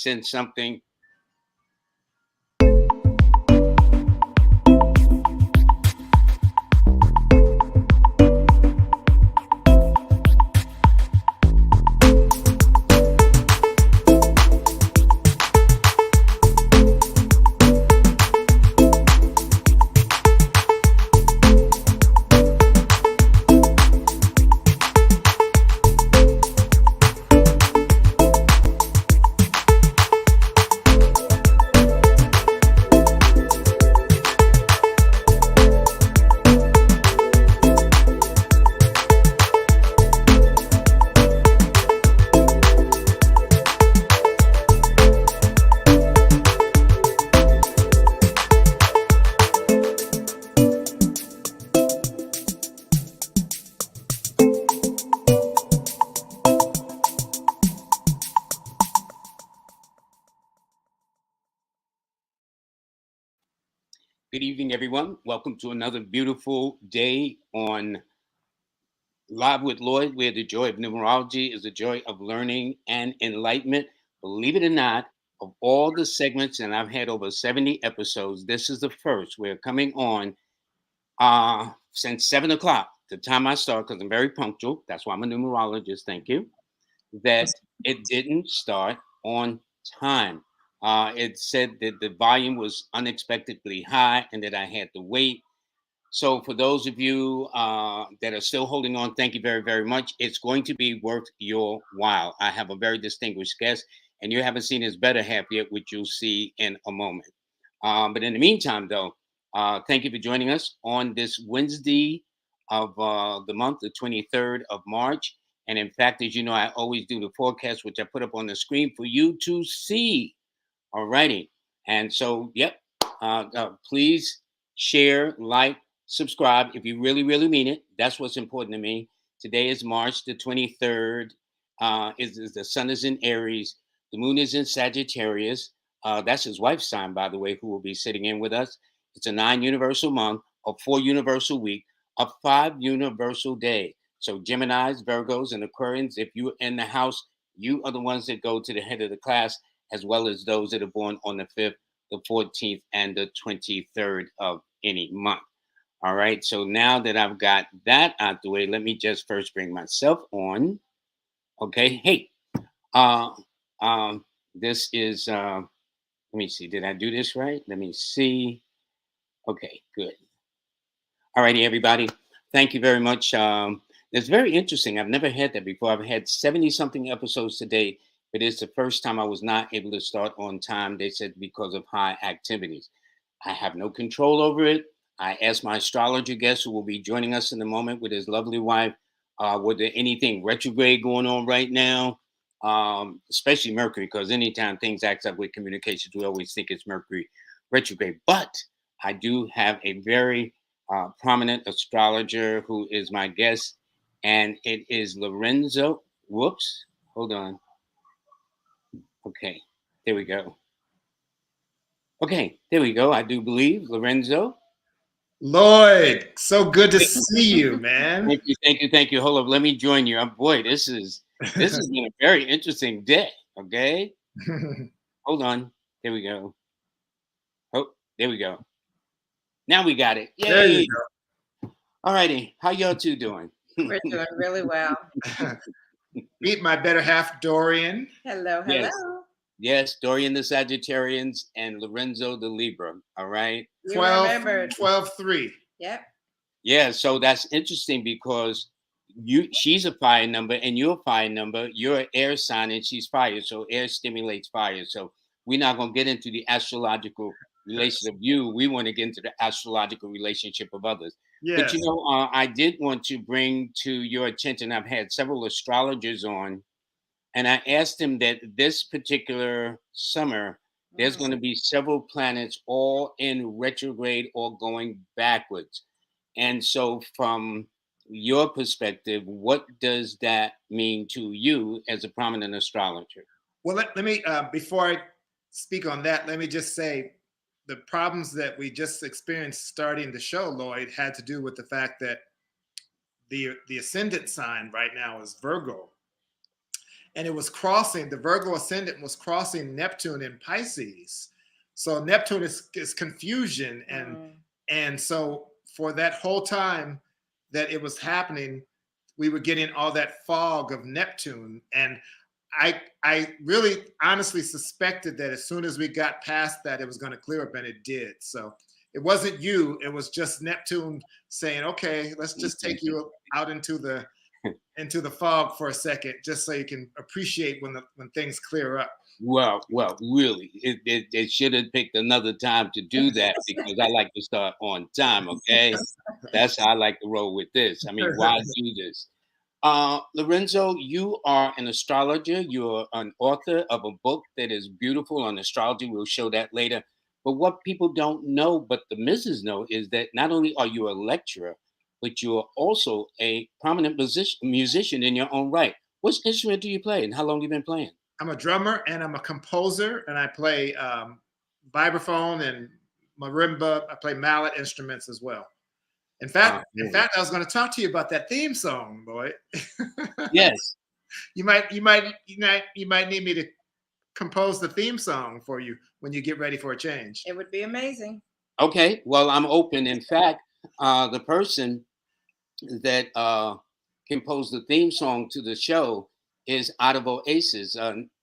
send something. Good evening, everyone. Welcome to another beautiful day on Live with Lloyd, where the joy of numerology is the joy of learning and enlightenment. Believe it or not, of all the segments, and I've had over 70 episodes, this is the first. We're coming on since 7 o'clock, the time I start, because I'm very punctual. That's why I'm a numerologist. Thank you. That it didn't start on time. It said that the volume was unexpectedly high and that I had to wait. So, for those of you that are still holding on, thank you very, very much. It's going to be worth your while. I have a very distinguished guest, and you haven't seen his better half yet, which you'll see in a moment. But in the meantime, though, thank you for joining us on this Wednesday of the month, the 23rd of March. And in fact, as you know, I always do the forecast, which I put up on the screen for you to see. All righty. And so, yep, please share, like, subscribe if you really, really mean it. That's what's important to me. Today is March the 23rd. Is the sun is in Aries. The moon is in Sagittarius. That's his wife's sign, by the way, who will be sitting in with us. It's a 9 universal month, a 4 universal week, a 5 universal day. So Geminis, Virgos, and Aquarians, if you're in the house, you are the ones that go to the head of the class, as well as those that are born on the 5th, the 14th, and the 23rd of any month. All right. So now that I've got that out the way, let me just first bring myself on. Okay. Hey, uh, this is, let me see. Did I do this right? Let me see. Okay, good. All righty, everybody. Thank you very much. It's very interesting. I've never had that before. I've had 70 something episodes today, but it's the first time I was not able to start on time. They said because of high activities. I have no control over it. I asked my astrologer guest, who will be joining us in a moment with his lovely wife, was there anything retrograde going on right now? Especially Mercury, because anytime things act up with communications, we always think it's Mercury retrograde. But I do have a very prominent astrologer who is my guest, and it is Lorenzo. Whoops, hold on. Okay, there we go. Okay, there we go. I do believe Lorenzo. Lloyd, so good to see you, man. Thank you, thank you, thank you. Hold up, let me join you. Boy, this has been a very interesting day. Okay, hold on. There we go. Oh, there we go. Now we got it. There Yay! you go. All righty, how y'all two doing? We're doing really well. Meet my better half, Dorian. Hello, hello. Yes. Yes, Dorian the Sagittarians and Lorenzo the Libra. All right. You 12, remembered. 12-3. Yep. Yeah, so that's interesting because she's a fire number and you're a fire number. You're an air sign and she's fire. So air stimulates fire. So we're not going to get into the astrological relation of you. We want to get into the astrological relationship of others. Yes. But you know, I did want to bring to your attention, I've had several astrologers on, and I asked them that this particular summer, there's going to be several planets all in retrograde or going backwards. And so, from your perspective, what does that mean to you as a prominent astrologer? Well, let me, before I speak on that, let me just say the problems that we just experienced starting the show, Lloyd, had to do with the fact that the ascendant sign right now is Virgo. and it was crossing, the Virgo ascendant was crossing Neptune in Pisces. So Neptune is confusion. And so for that whole time that it was happening, we were getting all that fog of Neptune. And I really honestly suspected that as soon as we got past that, it was going to clear up, and it did. So it wasn't you. It was just Neptune saying, okay, let's just take you out into the fog for a second, just so you can appreciate when things clear up. Well, really, it should have picked another time to do that, because I like to start on time. Okay, that's how I like to roll with this. I mean, why do this? Lorenzo, you are an astrologer. You're an author of a book that is beautiful on astrology. We'll show that later. But what people don't know, but the missus know, is that not only are you a lecturer, but you are also a prominent musician in your own right. What instrument do you play, and how long have you been playing? I'm a drummer, and I'm a composer, and I play vibraphone and marimba. I play mallet instruments as well. In fact, I was going to talk to you about that theme song, Lloyd. Yes. You might need me to compose the theme song for you when you get ready for a change. It would be amazing. Okay. Well, I'm open. In fact, the person that composed the theme song to the show is out of Oasis,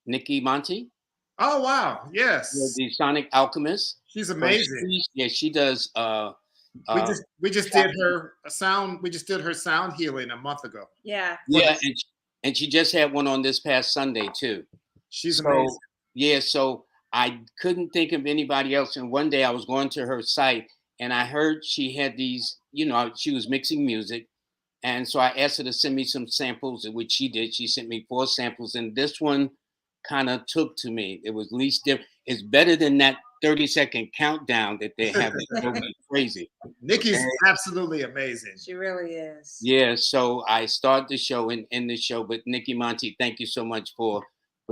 Nikki Monty. Oh wow! Yes, the Sonic Alchemist. She's amazing. She does. We just did her sound. We just did her sound healing a month ago. Yeah. Yeah, and she just had one on this past Sunday too. She's amazing. Yeah, so I couldn't think of anybody else. And one day I was going to her site, and I heard she had these. She was mixing music, and so I asked her to send me some samples, which she did. She sent me 4 samples, and this one kind of took to me. It was least different. It's better than that 30-second countdown that they have. It's crazy. Nikki's absolutely amazing. She really is. Yeah, so I start the show and end the show. But Nikki Monty, thank you so much for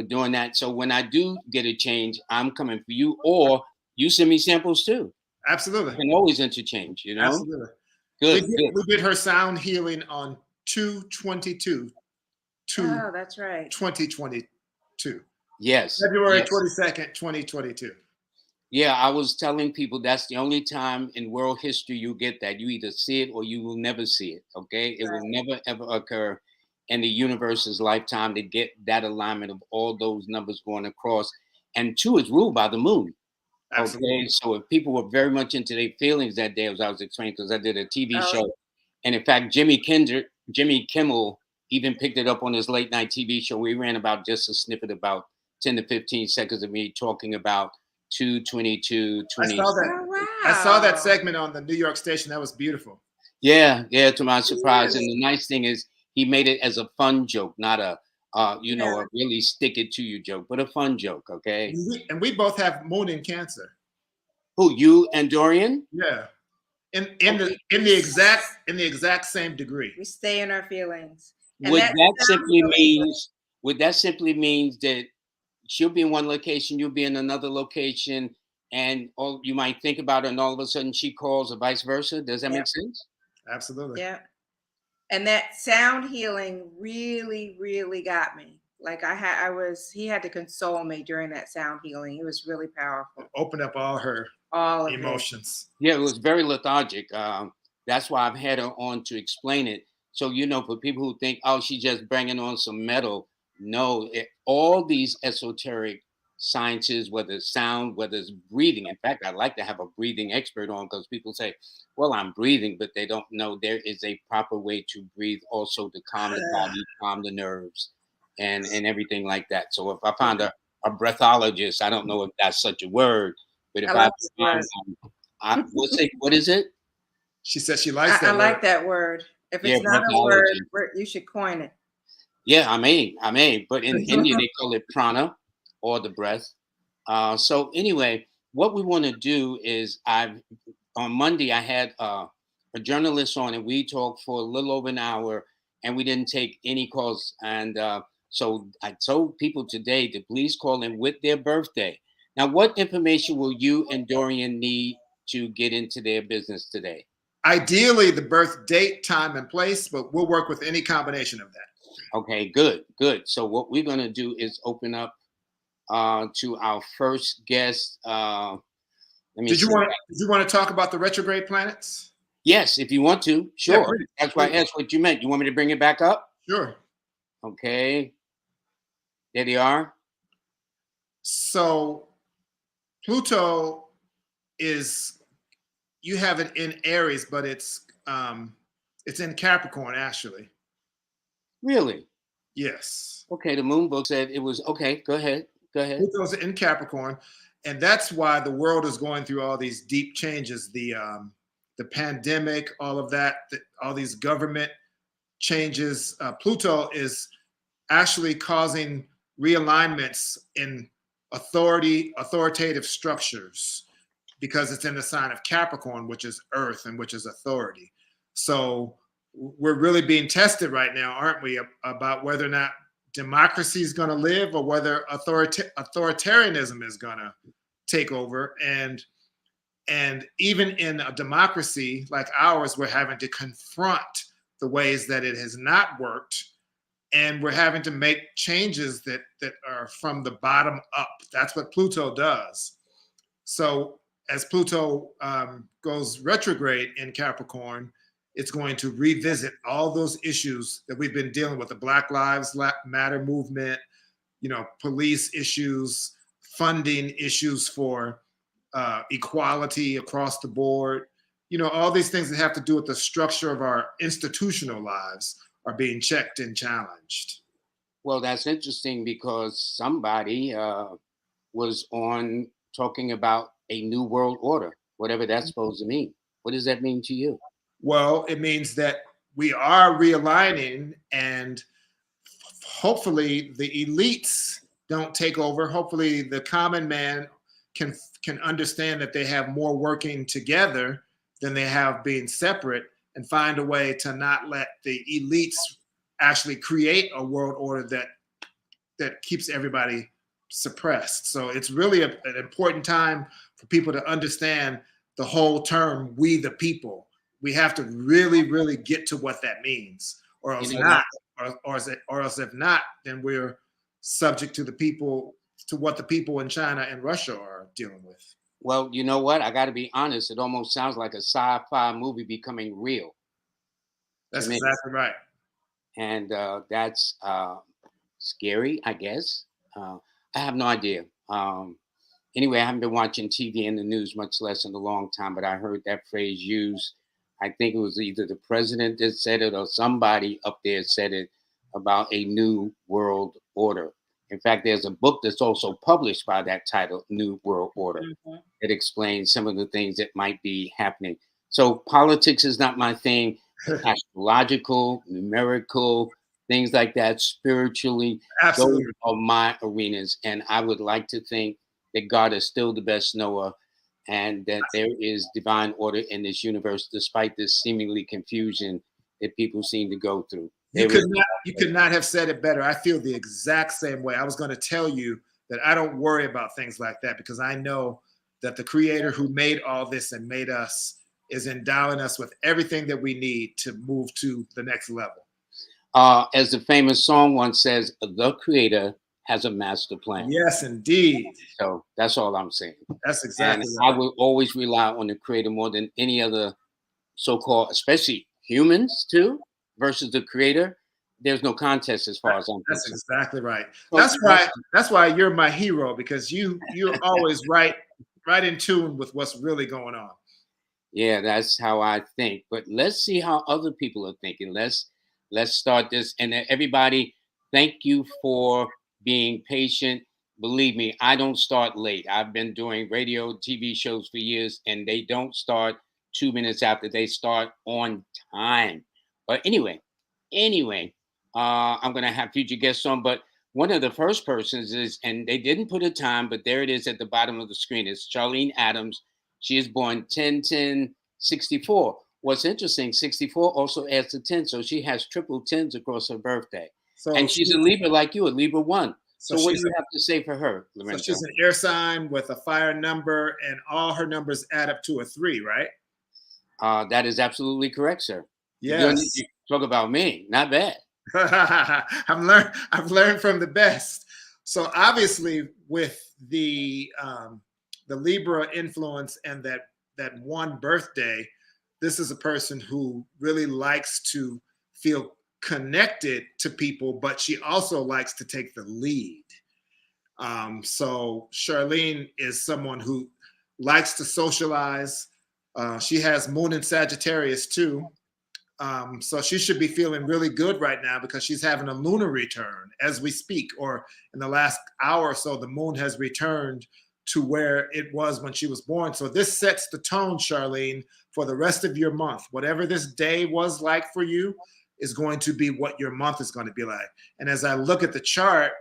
doing that. So when I do get a change, I'm coming for you, or you send me samples too. Absolutely. We can always interchange, Absolutely. Good. We did her sound healing on 2/22. Oh, that's right. 2022. Yes. February 22nd, 2022. Yeah, I was telling people that's the only time in world history you get that. You either see it or you will never see it. Okay. It will never, ever occur in the universe's lifetime to get that alignment of all those numbers going across. And 2 is ruled by the moon. Absolutely. Okay. So if people were very much into their feelings that day, as I was explaining, because I did a TV show. And in fact, Jimmy Kimmel even picked it up on his late night TV show. We ran about just a snippet, about 10 to 15 seconds of me talking about 2/22/20. I saw that segment on the New York station. That was beautiful. Yeah, to my surprise. And the nice thing is he made it as a fun joke, not a a really stick it to you joke, but a fun joke. Okay. And we both have moon in Cancer. Who, you and Dorian? Yeah. In the exact same degree. We stay in our feelings. Would that simply means that she'll be in one location, you'll be in another location, and you might think about it, and all of a sudden she calls, or vice versa? Does that make sense? Absolutely. Yeah. And that sound healing really, really got me. Like he had to console me during that sound healing. It was really powerful. Opened up all her emotions. Yeah, it was very lethargic. That's why I've had her on to explain it. So, for people who think, oh, she's just bringing on some metal. No, all these esoteric sciences, whether it's sound, whether it's breathing. In fact, I'd like to have a breathing expert on, because people say, well, I'm breathing, but they don't know there is a proper way to breathe also to calm the body, calm the nerves, and everything like that. So if I found a breathologist, I don't know if that's such a word, but if what is it? She said she likes that I word. like that word. If it's not a word, you should coin it. Yeah, I mean, but in India they call it prana, or the breath. So anyway, what we want to do is, on Monday I had a journalist on, and we talked for a little over an hour, and we didn't take any calls. And so I told people today to please call in with their birthday. Now, what information will you and Dorian need to get into their business today? Ideally, the birth date, time, and place, but we'll work with any combination of that. Okay, good, good. So what we're gonna do is open up to our first guest. Let me see. Did you want to talk about the retrograde planets? Yes, if you want to, Yeah, sure. please, That's why I please. asked what you meant. You want me to bring it back up? Sure. Okay, there they are. So Pluto is, you have it in Aries, but it's in Capricorn actually. Really? Yes. Okay, the moon book said it was okay. Go ahead. Go ahead. Pluto's in Capricorn, and that's why the world is going through all these deep changes. The pandemic, all of that, all these government changes. Pluto is actually causing realignments in authoritative structures because it's in the sign of Capricorn, which is Earth and which is authority. So we're really being tested right now, aren't we, about whether or not democracy is going to live or whether authoritarianism is going to take over. And even in a democracy like ours, we're having to confront the ways that it has not worked, and we're having to make changes that are from the bottom up. That's what Pluto does. So as Pluto goes retrograde in Capricorn, it's going to revisit all those issues that we've been dealing with: the Black Lives Matter movement, police issues, funding issues for equality across the board. All these things that have to do with the structure of our institutional lives are being checked and challenged. Well, that's interesting because somebody was on talking about a new world order, whatever that's supposed to mean. What does that mean to you? Well, it means that we are realigning, and hopefully the elites don't take over. Hopefully the common man can understand that they have more working together than they have being separate, and find a way to not let the elites actually create a world order that keeps everybody suppressed. So it's really an important time for people to understand the whole term "we the people." We have to really, really get to what that means, or else You know not, what? or else if not, then we're subject to what the people in China and Russia are dealing with. Well, you know what? I got to be honest. It almost sounds like a sci-fi movie becoming real to That's me, exactly right. and that's scary, I guess. I have no idea. Anyway, I haven't been watching TV and the news much less in a long time, but I heard that phrase used. I think it was either the president that said it or somebody up there said it about a new world order. In fact, there's a book that's also published by that title, New World Order, Mhm. that explains some of the things that might be happening. So politics is not my thing, but astrological, numerical, things like that, spiritually, those Absolutely. are my arenas. And I would like to think that God is still the best knower and that there is divine order in this universe, despite this seemingly confusion that people seem to go through. You There could is not you could not have said it better. I feel the exact same way. I was going to tell you that I don't worry about things like that because I know that the creator who made all this and made us is endowing us with everything that we need to move to the next level. as the famous song once says, the creator has a master plan. Yes, indeed. So that's all I'm saying. That's And exactly I right. will always rely on the creator more than any other so-called, especially humans too, versus the creator. There's no contest as far as I'm That's concerned. exactly right. So That's why you're my hero, because you're always right in tune with what's really going on. yeah, that's how I think. But let's see how other people are thinking. Let's start this. And then everybody, thank you for being patient. Believe me, I don't start late. I've been doing radio, TV shows for years, and they don't start 2 minutes after. They start on time. But anyway, I'm gonna have future guests on. But one of the first persons is, and they didn't put a time, but there it is at the bottom of the screen. It's Charlene Adams. She is born 10/10/64. What's interesting, 64 also adds to 10, so she has triple tens across her birthday. So And she's a Libra like you, a Libra one. so So what do she's you have to say for her, so Lorenzo? she's an air sign with a fire number, and all her numbers add up to a 3, right? That is absolutely correct, sir. Yes. You talk about me, not bad. I've learned from the best. So obviously, with the Libra influence and that one birthday, this is a person who really likes to feel connected to people, but she also likes to take the lead. So Charlene is someone who likes to socialize. She has Moon in Sagittarius too. So she should be feeling really good right now because she's having a lunar return as we speak, or in the last hour or so, the moon has returned to where it was when she was born. So this sets the tone, Charlene, for the rest of your month. Whatever this day was like for you is going to be what your month is going to be like. And as I look at the chart,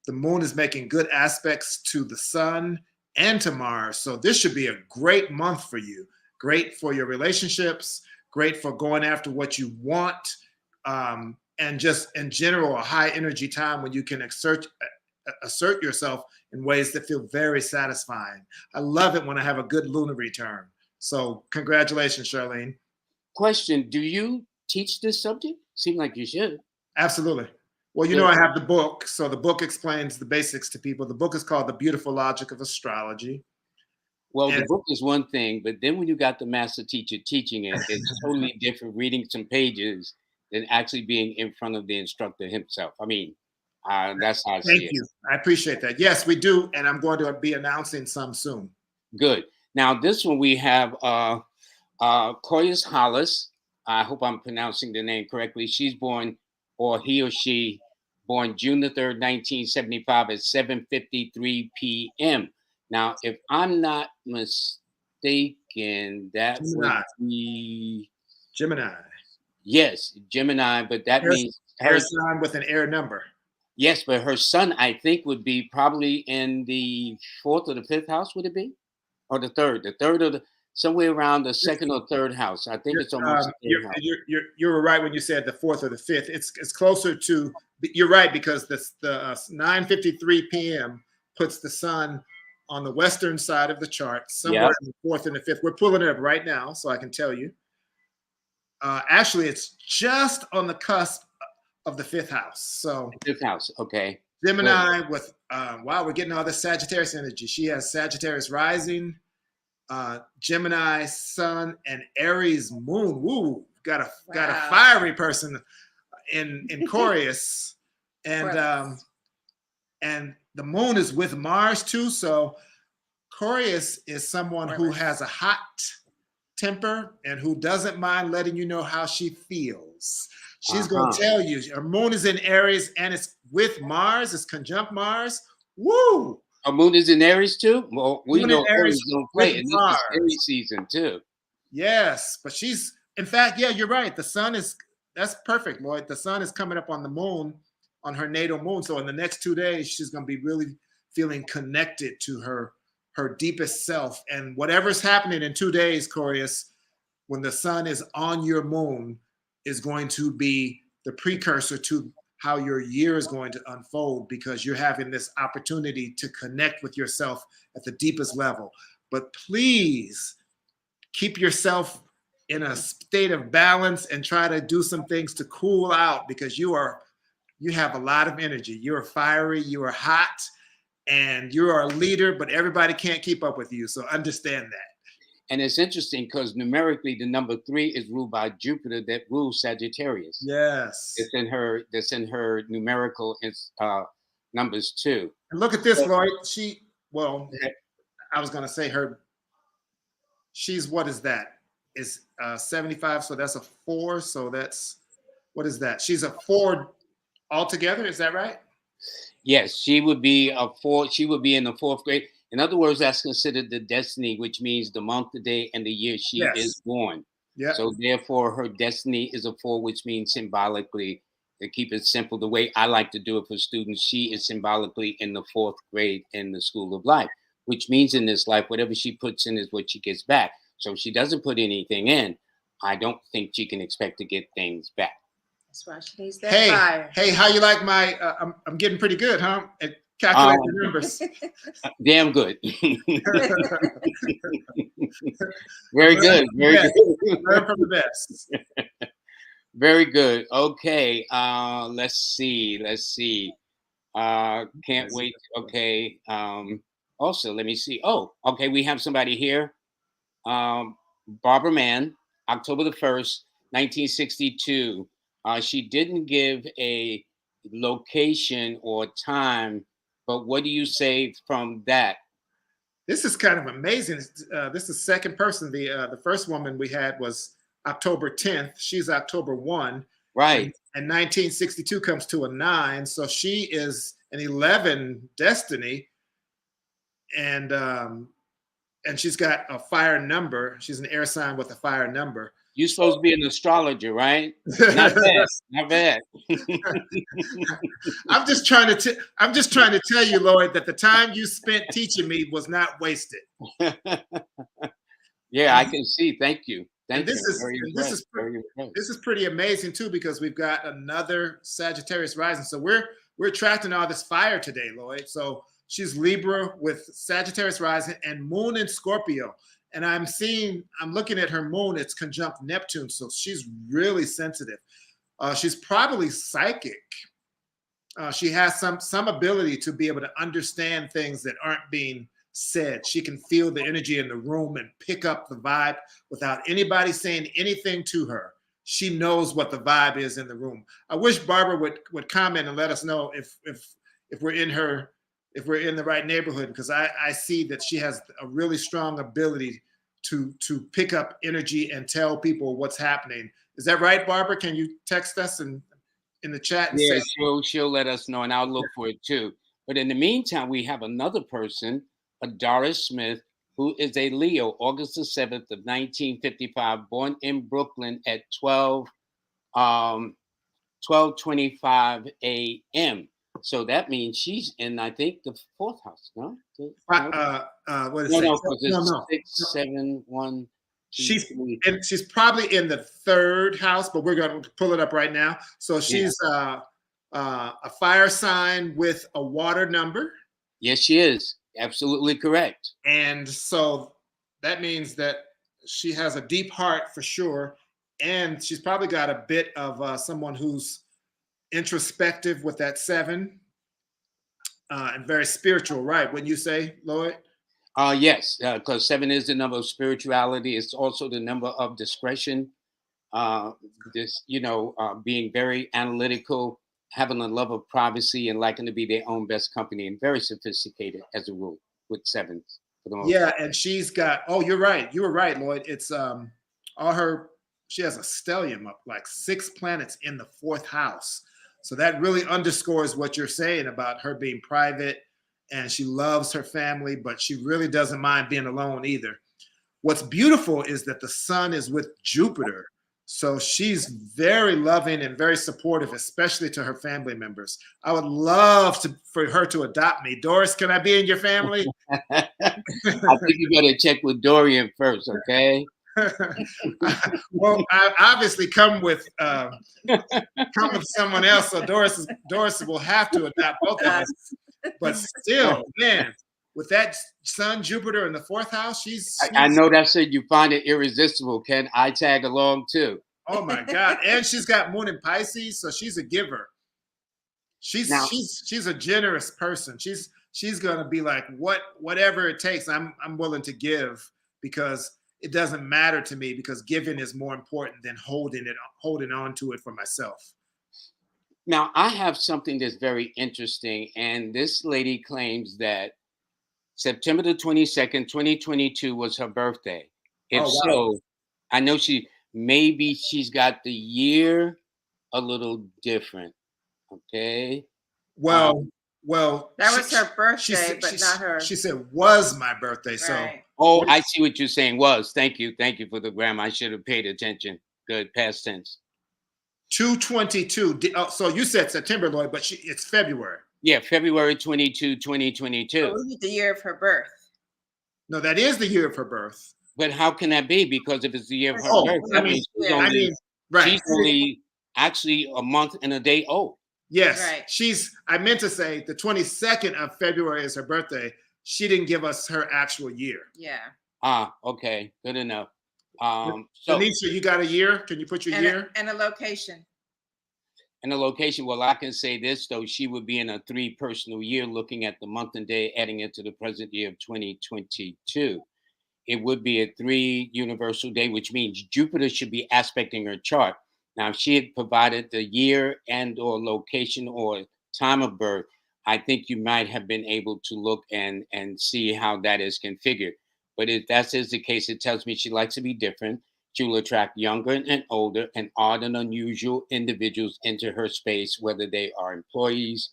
the moon is making good aspects to the sun and to Mars. So this should be a great month for you. Great for your relationships, great for going after what you want, and just in general, a high energy time when you can assert yourself in ways that feel very satisfying. I love it when I have a good lunar return. So congratulations, Charlene. Question: do you teach this subject? Seem like you should. Absolutely. Well, you know, I have the book. So the book explains the basics to people. The book is called The Beautiful Logic of Astrology. Well, the book is one thing, but then when you got the master teacher teaching it, it's totally different reading some pages than actually being in front of the instructor himself. I mean, that's how I see it. Thank you. I appreciate that. Yes, we do. And I'm going to be announcing some soon. Good. Now, this one we have Koyas Hollis. I hope I'm pronouncing the name correctly. She's born, or he or she, born June the 3rd, 1975 at 7:53 p.m. Now, if I'm not mistaken, that would be Gemini. Yes, Gemini, but that means air sign with an air number. Yes, but her son, I think, would be probably in the 4th or the 5th house. Would it be, or the 3rd? The 3rd or the somewhere around the 2nd or 3rd house. I think it's almost the 3rd house. You were right when you said the 4th or the 5th. It's closer to. You're right, because the 9:53 p.m. puts the sun on the western side of the chart, somewhere in the 4th and the 5th. We're pulling it up right now, so I can tell you. Actually, it's just on the cusp of the 5th house. So 5th house, okay. Gemini with wow, we're getting all this Sagittarius energy. She has Sagittarius rising, Gemini sun, and Aries moon. Woo, got a fiery person in Aquarius, and the moon is with Mars too. So Aquarius is someone who has a hot temper and who doesn't mind letting you know how she feels. She's going to tell you. Her moon is in Aries and it's with Mars. It's conjunct Mars. Woo! Her moon is in Aries too? Well, we know Aries don't play, and this is Aries season too. Yes, but she's, in fact, yeah, you're right. The sun is, that's perfect, Lloyd. The sun is coming up on the moon, on her natal moon. So in the next 2 days, she's going to be really feeling connected to her deepest self. And whatever's happening in 2 days, Corius, when the sun is on your moon, is going to be the precursor to how your year is going to unfold, because you're having this opportunity to connect with yourself at the deepest level. But please keep yourself in a state of balance and try to do some things to cool out, because you have a lot of energy. You're fiery, you are hot, and you are a leader, but everybody can't keep up with you. So understand that. And it's interesting because numerically, the number 3 is ruled by Jupiter, that rules Sagittarius. Yes, it's in her. That's in her numerical numbers too. And look at this, Lloyd. I was going to say her. She's, what is that? Is 75. So that's a 4. So that's, what is that? She's a 4 altogether. Is that right? Yes, she would be a 4. She would be in the 4th grade. In other words, that's considered the destiny, which means the month, the day, and the year she is born. Yeah. So therefore, her destiny is a 4, which means symbolically, to keep it simple, the way I like to do it for students, she is symbolically in the 4th grade in the school of life, which means in this life, whatever she puts in is what she gets back. So if she doesn't put anything in, I don't think she can expect to get things back. That's why she needs that fire. Hey, how you like my? I'm getting pretty good, huh? At calculating the numbers. Damn good. Very good. Very good. Learn from the best. Very good. Okay. Let's see. Can't wait. Okay. Also, let me see. Oh, okay. We have somebody here. Um, Barbara Mann, October the 1st, 1962. She didn't give a location or time, but what do you say from that? This is kind of amazing. This is the second person. The first woman we had was October 10th. She's October 1. Right. And 1962 comes to a 9. So she is an 11 destiny. And she's got a fire number. She's an air sign with a fire number. You're supposed to be an astrologer, right? Not bad. Not bad. I'm just trying to tell you, Lloyd, that the time you spent teaching me was not wasted. Yeah, I can see. Thank you. And Thank you. This is pretty amazing too, because we've got another Sagittarius rising. So we're attracting all this fire today, Lloyd. So she's Libra with Sagittarius rising and Moon in Scorpio. And I'm looking at her moon, it's conjunct Neptune. So she's really sensitive. She's probably psychic. She has some ability to be able to understand things that aren't being said. She can feel the energy in the room and pick up the vibe without anybody saying anything to her. She knows what the vibe is in the room. I wish Barbara would comment and let us know if we're in the right neighborhood, because I see that she has a really strong ability to pick up energy and tell people what's happening. Is that right, Barbara? Can you text us in the chat? And yeah, say, she'll let us know, and I'll look for it too. But in the meantime, we have another person, Doris Smith, who is a Leo, August the 7th of 1955, born in Brooklyn at 12:25 a.m. So that means she's in, I think, the fourth house, no? What is No, it? because it's 6, 7, 1. She's probably in the third house, but we're going to pull it up right now. So she's a fire sign with a water number. Yes, she is. Absolutely correct. And so that means that she has a deep heart for sure. And she's probably got a bit of someone who's introspective with that 7 and very spiritual, right? Wouldn't you say, Lloyd? Yes, because 7 is the number of spirituality. It's also the number of discretion. Being very analytical, having a love of privacy, and liking to be their own best company, and very sophisticated as a rule with 7s. For the most part. And she's got. Oh, you're right. You were right, Lloyd. It's she has a stellium of like 6 planets in the 4th house. So that really underscores what you're saying about her being private, and she loves her family, but she really doesn't mind being alone either. What's beautiful is that the sun is with Jupiter. So she's very loving and very supportive, especially to her family members. I would love for her to adopt me. Doris, can I be in your family? I think you better check with Dorian first, okay? Well, I obviously come with someone else, so Doris will have to adopt both of us. But still, man, with that sun, Jupiter in the 4th house, she's I know that's it. You find it irresistible. Can I tag along too? Oh my God! And she's got Moon in Pisces, so she's a giver. She's a generous person. She's gonna be like, whatever it takes, I'm willing to give, because it doesn't matter to me, because giving is more important than holding on to it for myself. Now, I have something that's very interesting, and this lady claims that September the 22nd, 2022 was her birthday. If so, I know she's got the year a little different. Okay. Well, that was her birthday, but not her. She said was my birthday. Right. So, I see what you're saying. Was. Thank you for the grammar. I should have paid attention. Good, past tense. 2/22. So you said September, Lloyd, but it's February. Yeah, February 22, 2022. So we get the year of her birth. No, that is the year of her birth. But how can that be? Because if it's the year of her birth, that means she's only actually a month and a day old. Yes, right. I meant to say the 22nd of February is her birthday. She didn't give us her actual year. Yeah. Okay, good enough. So Denise, you got a year? Can you put your year? And a location. and the location, well, I can say this though, she would be in a 3 personal year looking at the month and day, adding it to the present year of 2022. It would be a 3 universal day, which means Jupiter should be aspecting her chart. Now, if she had provided the year and or location or time of birth, I think you might have been able to look and see how that is configured. But if that is the case, it tells me she likes to be different. She will attract younger and older and odd and unusual individuals into her space, whether they are employees,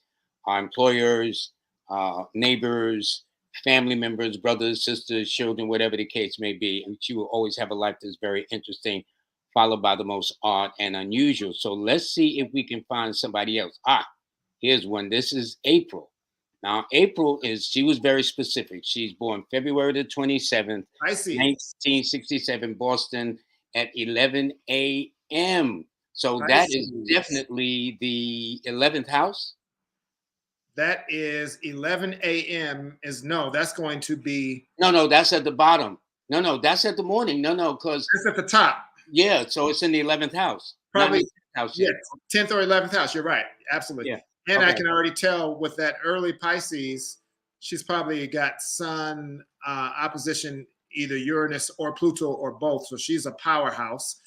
employers, neighbors, family members, brothers, sisters, children, whatever the case may be. And she will always have a life that's very interesting, followed by the most odd and unusual. So let's see if we can find somebody else. Here's one. This is April. Now, April she was very specific. She's born February the 27th, I see. 1967, Boston at 11 a.m. So that is definitely the 11th house. That is 11 a.m. That's going to be. No, that's at the bottom. No, that's at the morning. No, because that's at the top. Yeah, so it's in the 11th house. Probably 10th house. Yeah, 10th or 11th house. You're right. Absolutely. Yeah. And I can already tell with that early Pisces, she's probably got Sun opposition, either Uranus or Pluto or both. So she's a powerhouse.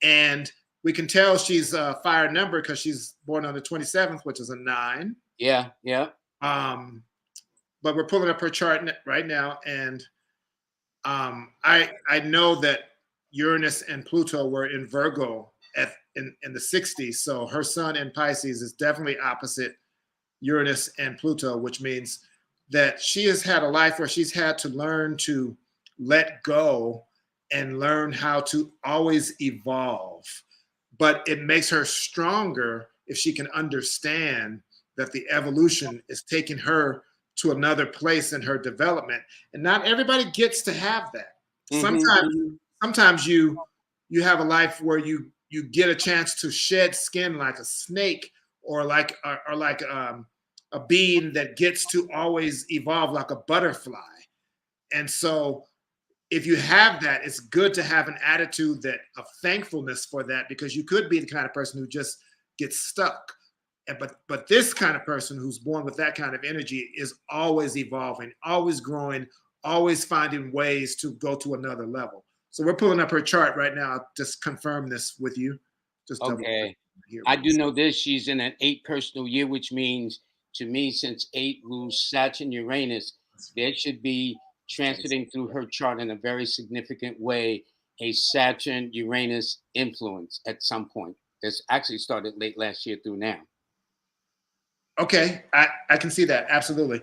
And we can tell she's a fire number because she's born on the 27th, which is a 9. Yeah. But we're pulling up her chart right now. And I know that Uranus and Pluto were in Virgo in the 60s. So her sun in Pisces is definitely opposite Uranus and Pluto, which means that she has had a life where she's had to learn to let go and learn how to always evolve. But it makes her stronger if she can understand that the evolution is taking her to another place in her development. And not everybody gets to have that. Sometimes you have a life where you get a chance to shed skin like a snake, or like a being that gets to always evolve like a butterfly. And so if you have that, it's good to have an attitude of thankfulness for that, because you could be the kind of person who just gets stuck. But this kind of person who's born with that kind of energy is always evolving, always growing, always finding ways to go to another level. So we're pulling up her chart right now. I'll just confirm this with you. Okay. I do know this. She's in an 8 personal year, which means to me, since 8 rules Saturn, Uranus, there should be transiting through her chart in a very significant way, a Saturn Uranus influence at some point. That's actually started late last year through now. Okay, I can see that. Absolutely.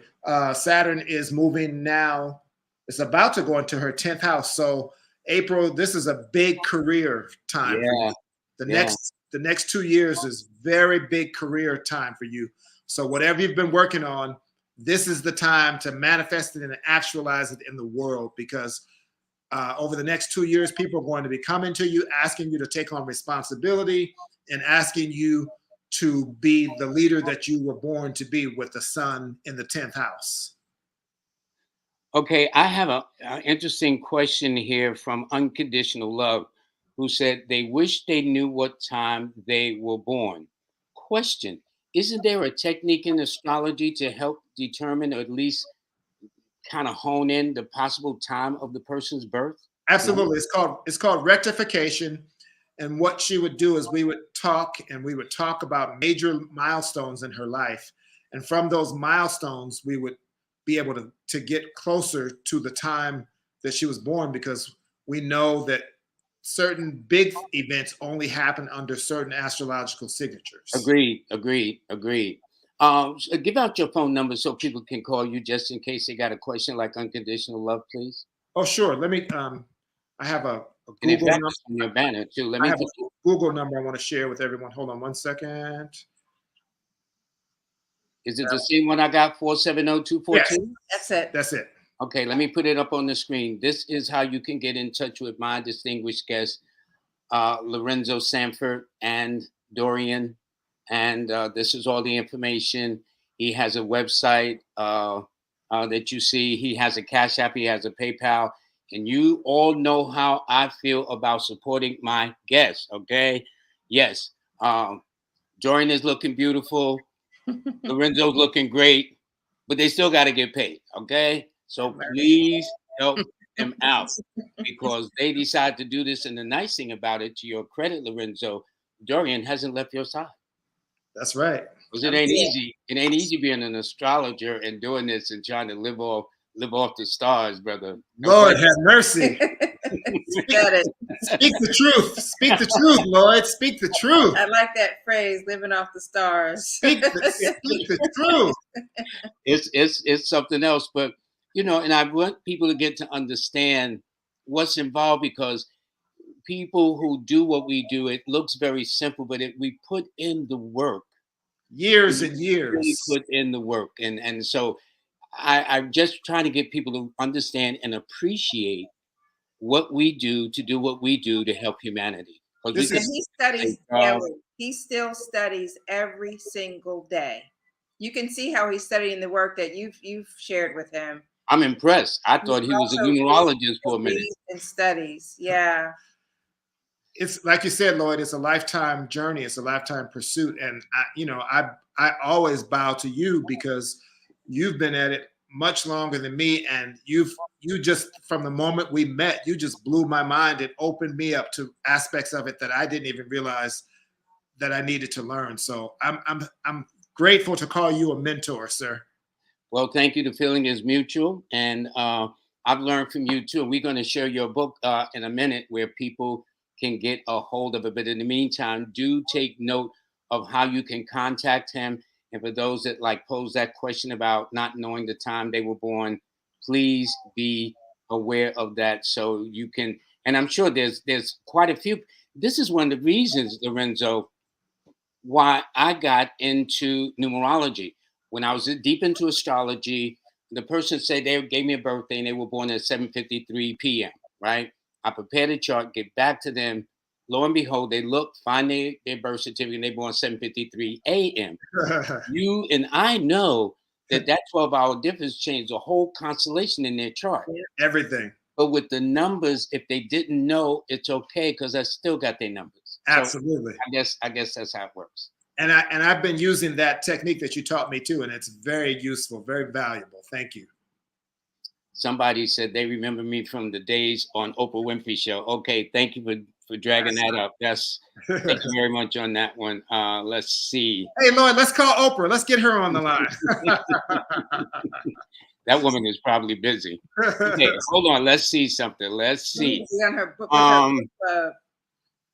Saturn is moving now. It's about to go into her 10th house. So April, this is a big career time for you. The next 2 years is very big career time for you. So whatever you've been working on, this is the time to manifest it and actualize it in the world, because over the next 2 years, people are going to be coming to you, asking you to take on responsibility and asking you to be the leader that you were born to be, with the sun in the 10th house. Okay, I have an interesting question here from Unconditional Love, who said they wish they knew what time they were born. Question: isn't there a technique in astrology to help determine, or at least kind of hone in the possible time of the person's birth? Absolutely. It's called rectification. And what she would do is we would talk about major milestones in her life. And from those milestones, we would be able to get closer to the time that she was born, because we know that certain big events only happen under certain astrological signatures. Agreed. Give out your phone number so people can call you just in case they got a question like Unconditional Love, please. Oh, sure. Let me, I have a Google number on your banner too. I have a Google number I want to share with everyone. Hold on one second. Is it the same one I got, 470-242? Yes, that's it. Okay, let me put it up on the screen. This is how you can get in touch with my distinguished guests, Lorenzo, Sandford, and Dorian. And this is all the information. He has a website that you see. He has a Cash App. He has a PayPal. And you all know how I feel about supporting my guests. Okay. Yes. Jordan is looking beautiful. Lorenzo's looking great, but they still got to get paid. Okay. So please help them out because they decide to do this. And the nice thing about it, to your credit, Lorenzo, Dorian hasn't left your side. That's right. Because it ain't easy. It ain't easy being an astrologer and doing this and trying to live off the stars, brother. Lord have mercy. Got it. Speak the truth. Speak the truth, Lord. Speak the truth. I like that phrase, living off the stars. Speak the truth. It's something else. But and I want people to get to understand what's involved, because people who do what we do, it looks very simple, but we put in the work. Years and years. Really put in the work. And so I'm just trying to get people to understand and appreciate what we do to help humanity. And he studies daily. He still studies every single day. You can see how he's studying the work that you've shared with him. I'm impressed. I thought he was a numerologist for a minute. And studies, yeah. It's like you said, Lloyd. It's a lifetime journey. It's a lifetime pursuit, and I always bow to you because you've been at it much longer than me, and you just, from the moment we met, you just blew my mind. It opened me up to aspects of it that I didn't even realize that I needed to learn. So I'm grateful to call you a mentor, sir. Well, thank you. The feeling is mutual, and I've learned from you too. We're going to share your book in a minute, where people can get a hold of it. But in the meantime, do take note of how you can contact him. And for those that pose that question about not knowing the time they were born, please be aware of that, so you can. And I'm sure there's quite a few. This is one of the reasons, Lorenzo, why I got into numerology. When I was deep into astrology, the person said they gave me a birthday and they were born at 7:53 p.m. Right? I prepared a chart, get back to them. Lo and behold, they look, find their birth certificate, and they born 7:53 a.m. You and I know that 12-hour difference changed the whole constellation in their chart. Everything. But with the numbers, if they didn't know, it's okay, because I still got their numbers. Absolutely. So I guess that's how it works. And I've been using that technique that you taught me too, and it's very useful, very valuable. Thank you. Somebody said they remember me from the days on Oprah Winfrey Show. Okay, thank you for dragging that up. Thank you very much on that one. Let's see. Hey, Lloyd, let's call Oprah. Let's get her on the line. That woman is probably busy. Okay, hold on. Let's see something. Let's see.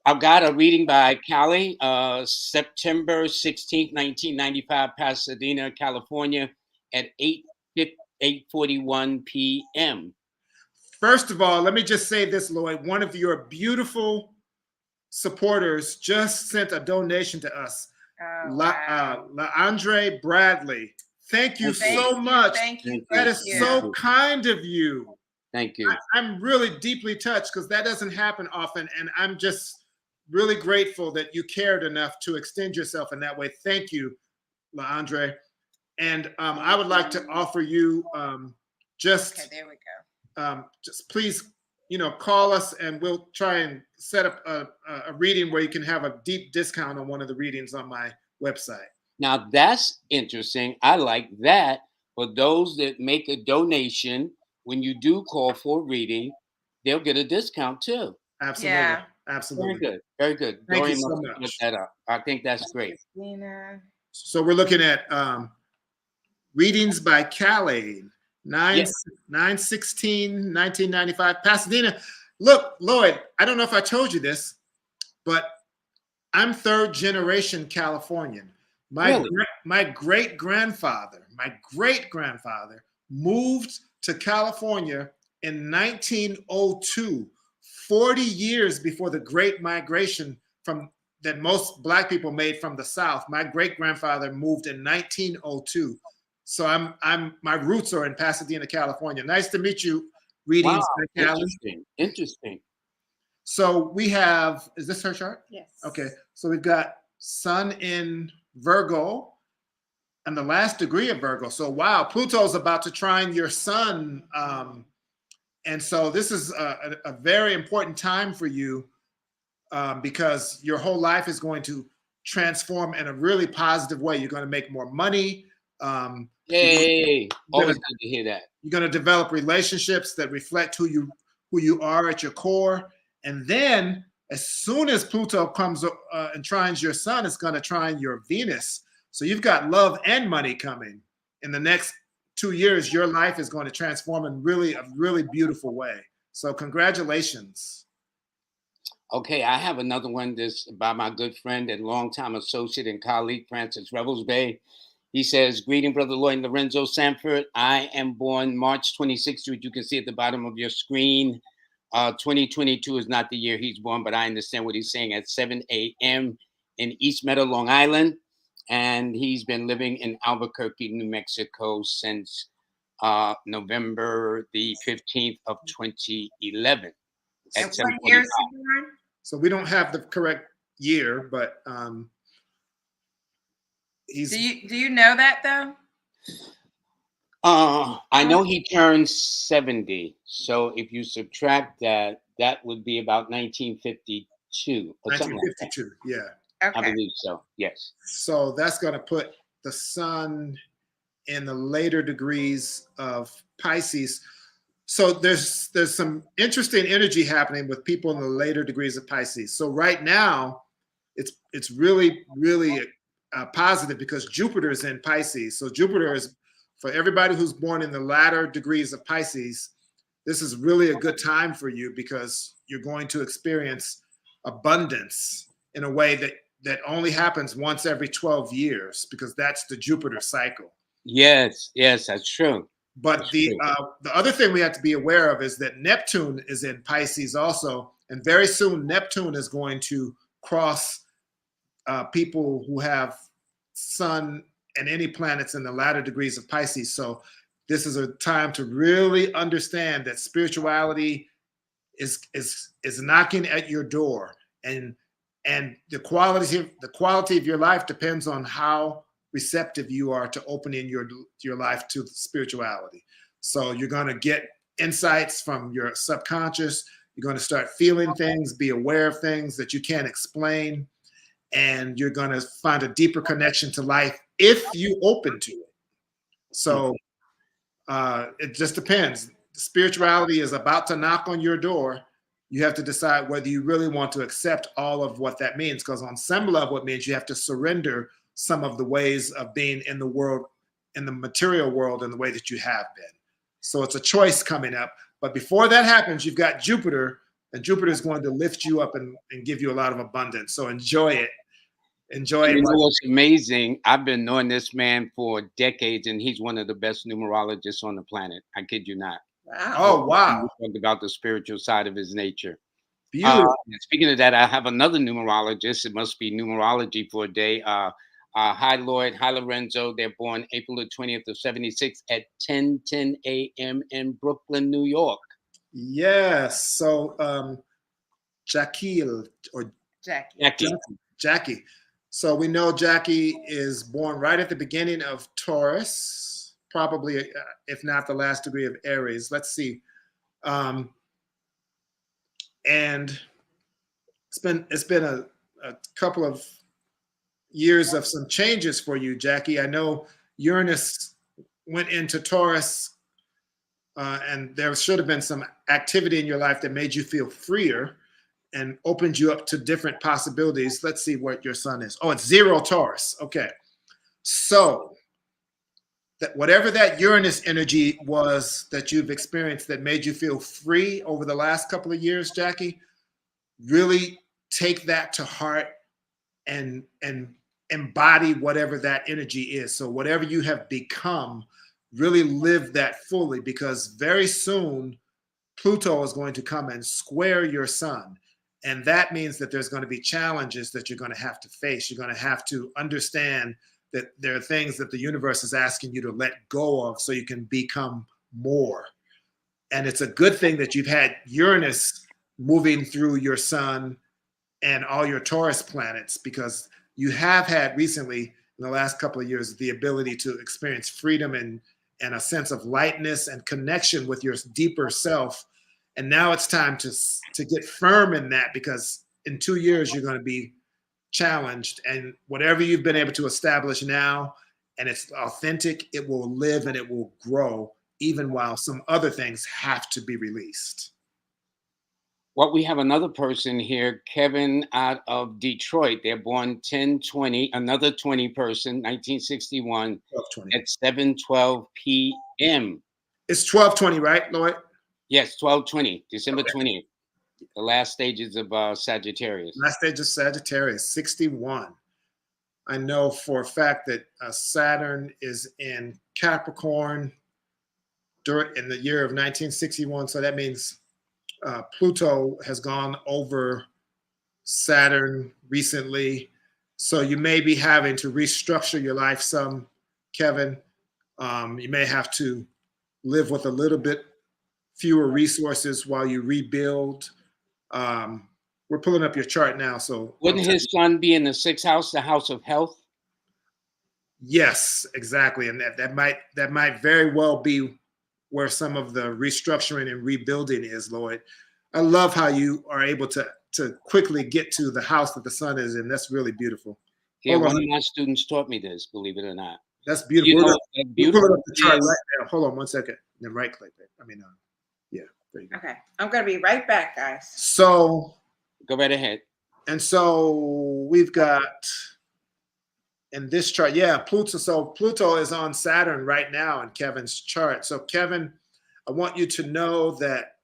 I've got a reading by Callie, September 16th, 1995, Pasadena, California, at 8:41 p.m. First of all, let me just say this, Lloyd. One of your beautiful supporters just sent a donation to us. Andre Bradley. Thank you so much. Thank you. That is so kind of you. Thank you. I'm really deeply touched, because that doesn't happen often. And I'm just really grateful that you cared enough to extend yourself in that way. Thank you, Andre. And I would like to offer you just please, call us, and we'll try and set up a reading where you can have a deep discount on one of the readings on my website. Now that's interesting. I like that. For those that make a donation, when you do call for a reading, they'll get a discount too. Absolutely. Yeah. Absolutely. Very good. Very good. Thank you so much. Put that up. I think that's great. So we're looking at readings by Calais, 9/16/1995, Pasadena. Look, Lloyd, I don't know if I told you this, but I'm third generation Californian. My great-grandfather moved to California in 1902, 40 years before the Great Migration that most Black people made from the South. My great-grandfather moved in 1902. So my roots are in Pasadena, California. Nice to meet you. Readings. Wow, interesting. So we have, is this her chart? Yes. Okay. So we've got Sun in Virgo and the last degree of Virgo. So wow, Pluto's about to trine your Sun And so this is a very important time for you, because your whole life is going to transform in a really positive way. You're going to make more money. Yay! Always good to hear that. You're going to develop relationships that reflect who you are at your core. And then as soon as Pluto comes and trines your sun, it's going to trine your Venus. So you've got love and money coming. In the next 2 years, your life is going to transform in a really beautiful way. So congratulations. Okay, I have another one. This by my good friend and longtime associate and colleague, Francis Rebels Bay. He says, greeting, Brother Lloyd and Lorenzo Sandford. I am born March 26th, which you can see at the bottom of your screen. 2022 is not the year he's born, but I understand what he's saying at 7 a.m. in East Meadow, Long Island. And he's been living in Albuquerque, New Mexico since November the 15th of 2011. And what year is he born? So we don't have the correct year, but he's. Do you know that though? I know he turned 70. So if you subtract that, that would be about 1952 or 1952, something like that. Yeah. Okay. I believe so. Yes. So that's going to put the sun in the later degrees of Pisces. So there's some interesting energy happening with people in the later degrees of Pisces. So right now, it's really positive because Jupiter is in Pisces. So Jupiter is, for everybody who's born in the latter degrees of Pisces, this is really a good time for you because you're going to experience abundance in a way that only happens once every 12 years because that's the Jupiter cycle. Yes, that's true. But the other thing we have to be aware of is that Neptune is in Pisces also, and very soon Neptune is going to cross people who have sun and any planets in the latter degrees of Pisces. So this is a time to really understand that spirituality is knocking at your door, and the quality of your life depends on how receptive you are to opening your life to spirituality. So you're going to get insights from your subconscious. You're going to start feeling things, be aware of things that you can't explain, and you're going to find a deeper connection to life if you open to it. So it just depends. Spirituality is about to knock on your door. You have to decide whether you really want to accept all of what that means, because on some level, it means you have to surrender some of the ways of being in the world, in the material world, in the way that you have been. So it's a choice coming up. But before that happens, you've got Jupiter, and Jupiter is going to lift you up and give you a lot of abundance. So enjoy it. Enjoy it. You know what's amazing? I've been knowing this man for decades, and he's one of the best numerologists on the planet. I kid you not. Wow. Oh, wow. We talked about the spiritual side of his nature. Beautiful. Speaking of that, I have another numerologist. It must be numerology for a day. Hi, Lloyd. Hi, Lorenzo. They're born April the 20th of 76 at 10:10 a.m. in Brooklyn, New York. Yes. So Jackie. So we know Jackie is born right at the beginning of Taurus, probably, if not the last degree of Aries. Let's see. And it's been a couple of years of some changes for you, Jackie. I know Uranus went into Taurus, and there should have been some activity in your life that made you feel freer and opened you up to different possibilities. Let's see what your sun is. Oh, it's 0 Taurus. Okay. So that whatever that Uranus energy was that you've experienced that made you feel free over the last couple of years, Jackie, really take that to heart and embody whatever that energy is. So whatever you have become, really live that fully, because very soon Pluto is going to come and square your sun. And that means that there's going to be challenges that you're going to have to face. You're going to have to understand that there are things that the universe is asking you to let go of so you can become more. And it's a good thing that you've had Uranus moving through your sun and all your Taurus planets, because you have had recently, in the last couple of years, the ability to experience freedom and a sense of lightness and connection with your deeper self And now it's time to get firm in that, because in 2 years you're going to be challenged, and whatever you've been able to establish now, and it's authentic, it will live and it will grow, even while some other things have to be released. Well, we have another person here, Kevin out of Detroit. They're born 10/20, another 20 person, 1961 12/20. at 7:12 p.m. It's 12/20, right, Lloyd? Yes, 12/20, December Okay. 20th. The last stages of Sagittarius. Last stage of Sagittarius, 61. I know for a fact that Saturn is in Capricorn in the year of 1961. So that means Pluto has gone over Saturn recently. So you may be having to restructure your life some, Kevin. You may have to live with a little bit fewer resources while you rebuild. We're pulling up your chart now. So wouldn't his son be in the 6th house, the house of health? Yes, exactly. And that might very well be where some of the restructuring and rebuilding is, Lloyd. I love how you are able to quickly get to the house that the sun is in. That's really beautiful. Yeah, one of my students taught me this, believe it or not. That's beautiful. You know, we're pulling up the chart right now. Hold on one second. Then right click it. Yeah, there you go. Okay, I'm gonna be right back, guys. So go right ahead. And so we've got in this chart, yeah, Pluto. So Pluto is on Saturn right now in Kevin's chart. So Kevin, I want you to know that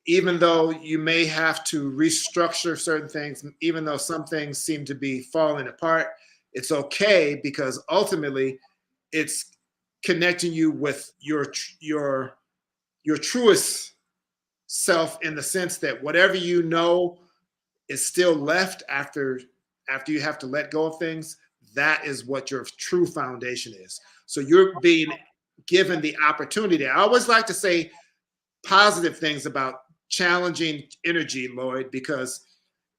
even though you may have to restructure certain things, even though some things seem to be falling apart, it's okay, because ultimately it's connecting you with your truest self, in the sense that whatever you know is still left after you have to let go of things. That is what your true foundation is. So you're being given the opportunity. I always like to say positive things about challenging energy, Lloyd, because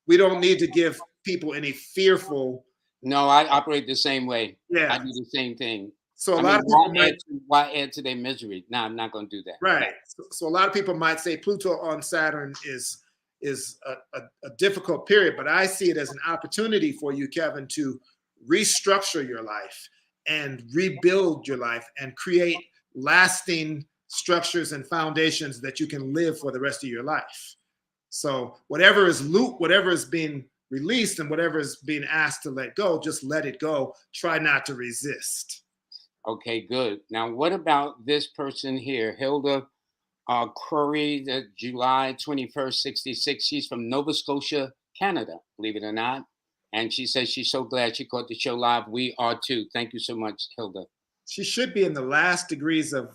we don't need to give people any fearful. No, I operate the same way. Yeah, I do the same thing. So a lot of people why add to their misery? No, I'm not going to do that. Right. So a lot of people might say Pluto on Saturn is a difficult period, but I see it as an opportunity for you, Kevin, to restructure your life and rebuild your life and create lasting structures and foundations that you can live for the rest of your life. So whatever is being released and whatever is being asked to let go, just let it go. Try not to resist. Okay, good. Now, what about this person here, Hilda Curry, July 21st, 66. She's from Nova Scotia, Canada, believe it or not. And she says she's so glad she caught the show live. We are too. Thank you so much, Hilda. She should be in the last degrees of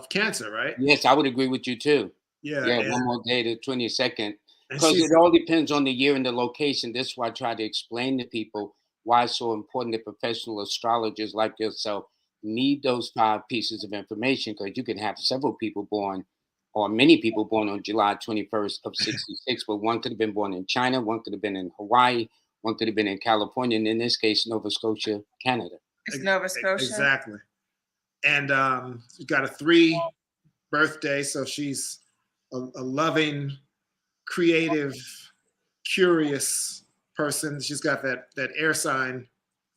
Cancer, right? Yes, I would agree with you too. Yeah. One more day, the 22nd. Because it all depends on the year and the location. This is why I try to explain to people why it's so important that professional astrologers like yourself need those 5 pieces of information, because you can have several people born, or many people born on July 21st of 66, but one could have been born in China, one could have been in Hawaii, one could have been in California, and in this case, Nova Scotia, Canada. It's Nova Scotia. Exactly. And she's got a 3 birthday, so she's a loving, creative, curious person. She's got that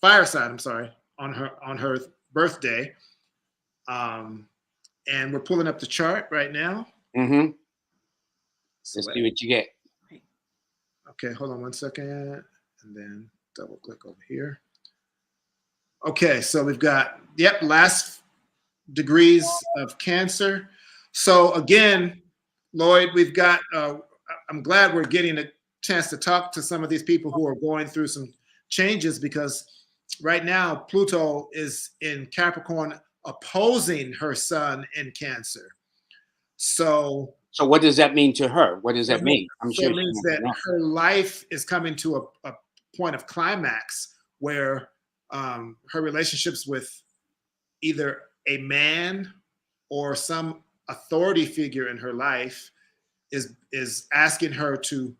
fire sign, I'm sorry, on her birthday. And we're pulling up the chart right now. Mm-hmm. So let's see what you get. Okay, hold on one second, and then double click over here. Okay, so we've got, last degrees of Cancer. So again, Lloyd, we've got, I'm glad we're getting a chance to talk to some of these people who are going through some changes, because right now Pluto is in Capricorn opposing her sun in Cancer. So what does that mean to her? What does that mean? I'm sure it means that her life is coming to a point of climax where her relationships with either a man or some authority figure in her life is asking her to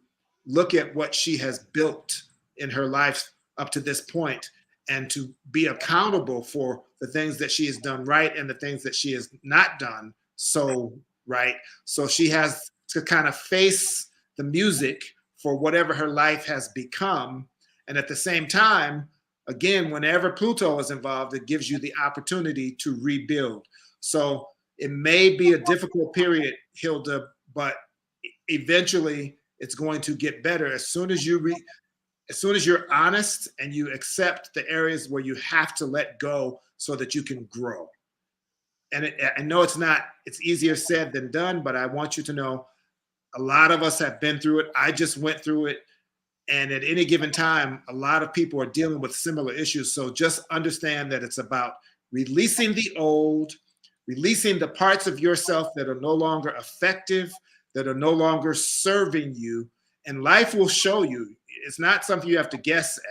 look at what she has built in her life up to this point, and to be accountable for the things that she has done right and the things that she has not done So, right. So she has to kind of face the music for whatever her life has become. And at the same time, again, whenever Pluto is involved, it gives you the opportunity to rebuild. So it may be a difficult period, Hilda, but eventually it's going to get better as soon as you're honest and you accept the areas where you have to let go so that you can grow. And I know it's easier said than done, but I want you to know a lot of us have been through it. I just went through it. And at any given time, a lot of people are dealing with similar issues. So just understand that it's about releasing the old, releasing the parts of yourself that are no longer effective, that are no longer serving you. And life will show you. It's not something you have to guess at.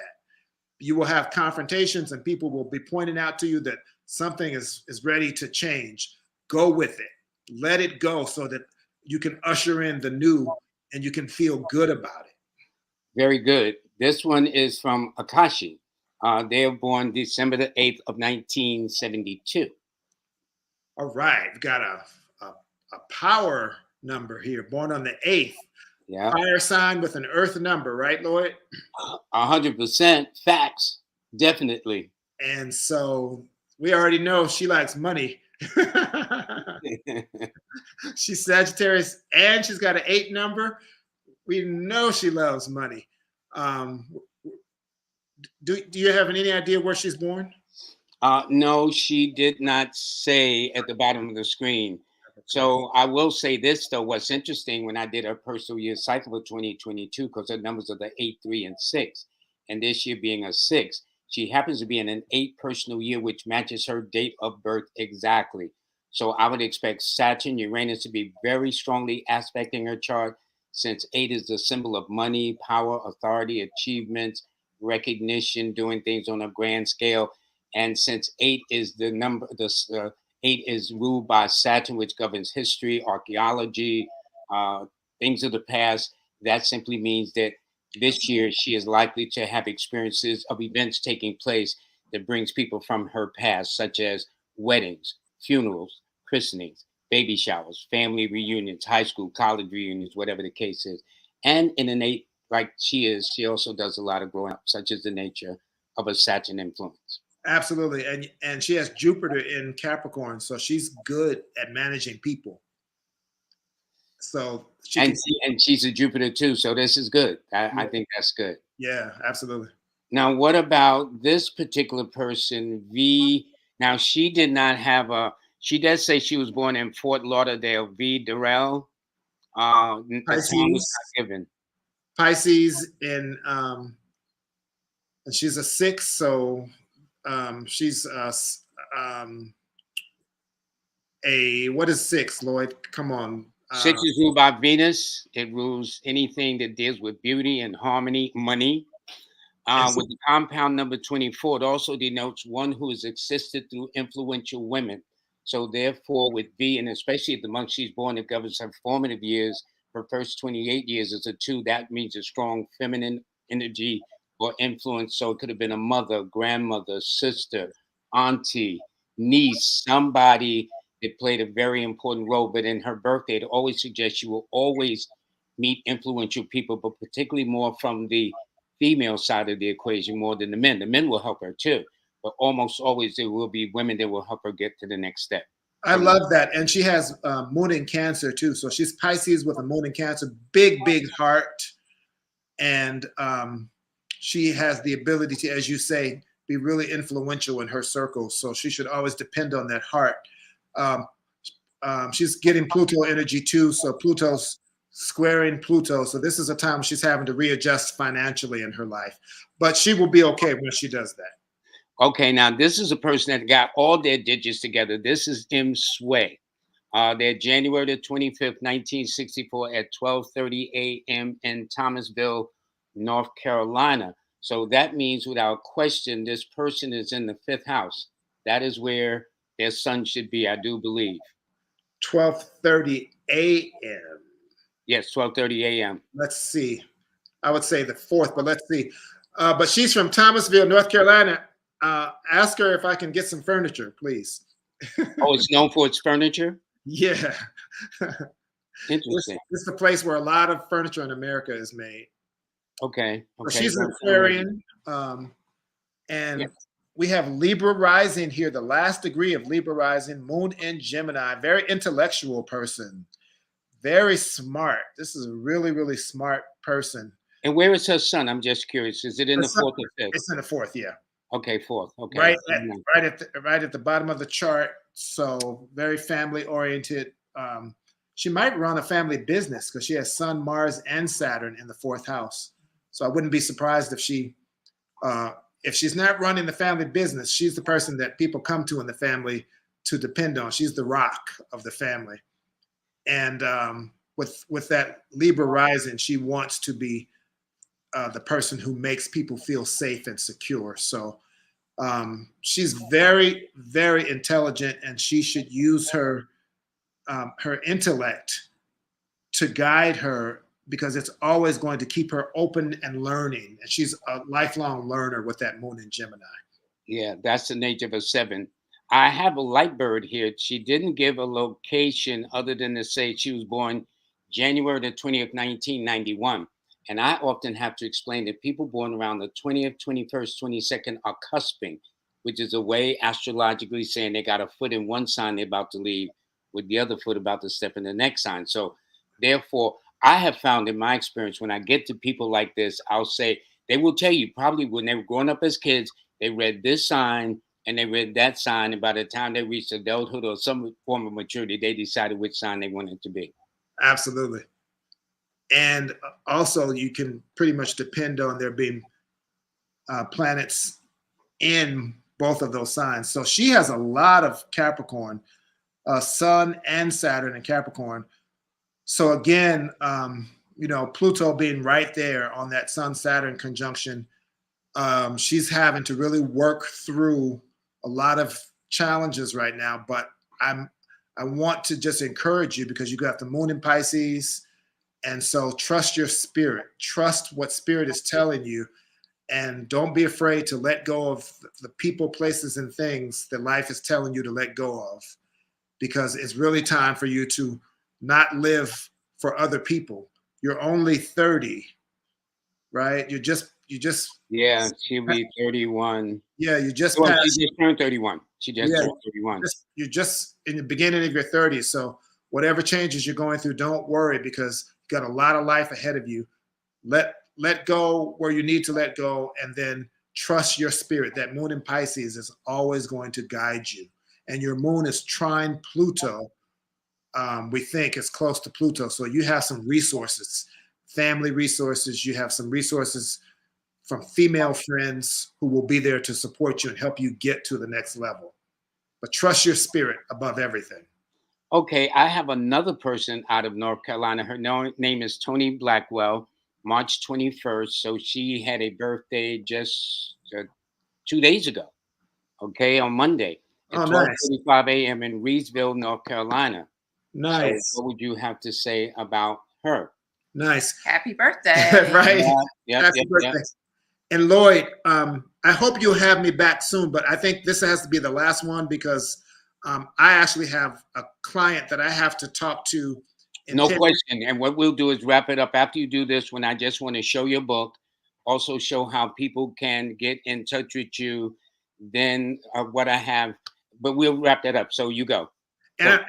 You will have confrontations and people will be pointing out to you that something is ready to change. Go with it. Let it go so that you can usher in the new and you can feel good about it. Very good. This one is from Akashi. They were born December the 8th of 1972. All right. We've got a power number here, born on the 8th. Yeah. Fire sign with an earth number, right, Lloyd? 100% facts. Definitely. And so we already know she likes money. She's Sagittarius and she's got an 8 number. We know she loves money. Do you have any idea where she's born? No, she did not say at the bottom of the screen. So I will say this, though. What's interesting when I did her personal year cycle for 2022, because her numbers are the 8, 3, and 6, and this year being a 6, she happens to be in an 8 personal year, which matches her date of birth exactly. So I would expect Saturn, Uranus to be very strongly aspecting her chart, since 8 is the symbol of money, power, authority, achievements, recognition, doing things on a grand scale. And since 8 is the number, 8 is ruled by Saturn, which governs history, archaeology, things of the past. That simply means that this year she is likely to have experiences of events taking place that brings people from her past, such as weddings, funerals, christenings, baby showers, family reunions, high school, college reunions, whatever the case is. And in an 8, like she is, she also does a lot of growing up, such as the nature of a Saturn influence. Absolutely. And she has Jupiter in Capricorn, so she's good at managing people. So she's a Jupiter too, so this is good. I think that's good. Yeah, absolutely. Now, what about this particular person, V? Now, she did not have she does say she was born in Fort Lauderdale, V. Durrell. Pisces. Given. Pisces and she's a 6, so she's what is 6, Lloyd? Come on. 6 is ruled by Venus. It rules anything that deals with beauty and harmony, money. With the compound number 24, it also denotes one who has existed through influential women. So therefore, with V, and especially at the month she's born, it governs her formative years. Her first 28 years is a 2. That means a strong feminine energy or influence. So it could have been a mother, grandmother, sister, auntie, niece, somebody that played a very important role. But in her birthday, it always suggests you will always meet influential people, but particularly more from the female side of the equation more than the men. The men will help her too, but almost always there will be women that will help her get to the next step. I love that. And she has moon in Cancer too. So she's Pisces with a moon in Cancer, big heart. And she has the ability to, as you say, be really influential in her circle. So she should always depend on that heart. She's getting Pluto energy too. So Pluto's squaring Pluto. So this is a time she's having to readjust financially in her life. But she will be okay when she does that. Okay, now this is a person that got all their digits together. This is M. Sway. They're January the 25th, 1964 at 12:30 a.m. in Thomasville, North Carolina. So that means without question, this person is in the 5th house. That is where their sun should be, I do believe. 12:30 a.m. Yes, 12:30 a.m. Let's see. I would say the 4th, but let's see. But she's from Thomasville, North Carolina. Ask her if I can get some furniture, please. Oh, it's known for its furniture? Yeah. Interesting. It's the place where a lot of furniture in America is made. Okay. So Okay. she's an That's Aquarian, yeah. and we have Libra rising here, the last degree of Libra rising, Moon in Gemini, very intellectual person, very smart. This is a really, really smart person. And where is her sun? I'm just curious. Is it in the fourth or fifth? It's in the fourth, yeah. Okay, fourth. Okay. Right at the bottom of the chart. So very family oriented. She might run a family business because she has Sun, Mars, and Saturn in the fourth house. So I wouldn't be surprised if she's not running the family business. She's the person that people come to in the family to depend on. She's the rock of the family. And with that Libra rising, she wants to be the person who makes people feel safe and secure. So she's very, very intelligent, and she should use her intellect to guide her, because it's always going to keep her open and learning. And she's a lifelong learner with that Moon in Gemini. Yeah, that's the nature of a 7. I have a light bird here. She didn't give a location other than to say she was born January the 20th, 1991. And I often have to explain that people born around the 20th, 21st, 22nd are cusping, which is a way astrologically saying they got a foot in one sign they're about to leave, with the other foot about to step in the next sign. So therefore, I have found in my experience, when I get to people like this, I'll say, they will tell you probably when they were growing up as kids, they read this sign and they read that sign, and by the time they reached adulthood or some form of maturity, they decided which sign they wanted to be. Absolutely. And also, you can pretty much depend on there being planets in both of those signs. So she has a lot of Capricorn, Sun and Saturn in Capricorn. So again, Pluto being right there on that Sun-Saturn conjunction, she's having to really work through a lot of challenges right now. But I want to just encourage you, because you got the Moon in Pisces, and so trust your spirit, trust what spirit is telling you, and don't be afraid to let go of the people, places, and things that life is telling you to let go of, because it's really time for you to not live for other people. You're only 30, right? You just Yeah, she'll be 31. Yeah, you just Well, passed. she just turned 31. She just turned 31. You're just in the beginning of your 30s. So whatever changes you're going through, don't worry, because you got a lot of life ahead of you. Let go where you need to let go, and then trust your spirit. That Moon in Pisces is always going to guide you. And your moon is trine Pluto. We think it's close to Pluto. So you have some resources, family resources. You have some resources from female friends who will be there to support you and help you get to the next level. But trust your spirit above everything. Okay, I have another person out of North Carolina. Her name is Tony Blackwell, March 21st. So she had a birthday just 2 days ago, okay, on Monday at 12:45 a.m. in Reedsville, North Carolina. Nice. So what would you have to say about her? Nice. Happy birthday. Right? Yeah, Happy birthday. And Lloyd, I hope you'll have me back soon, but I think this has to be the last one, because I actually have a client that I have to talk to. No question. And what we'll do is wrap it up after you do this one. I just want to show your book, also show how people can get in touch with you. Then what I have, but we'll wrap that up. So you go. And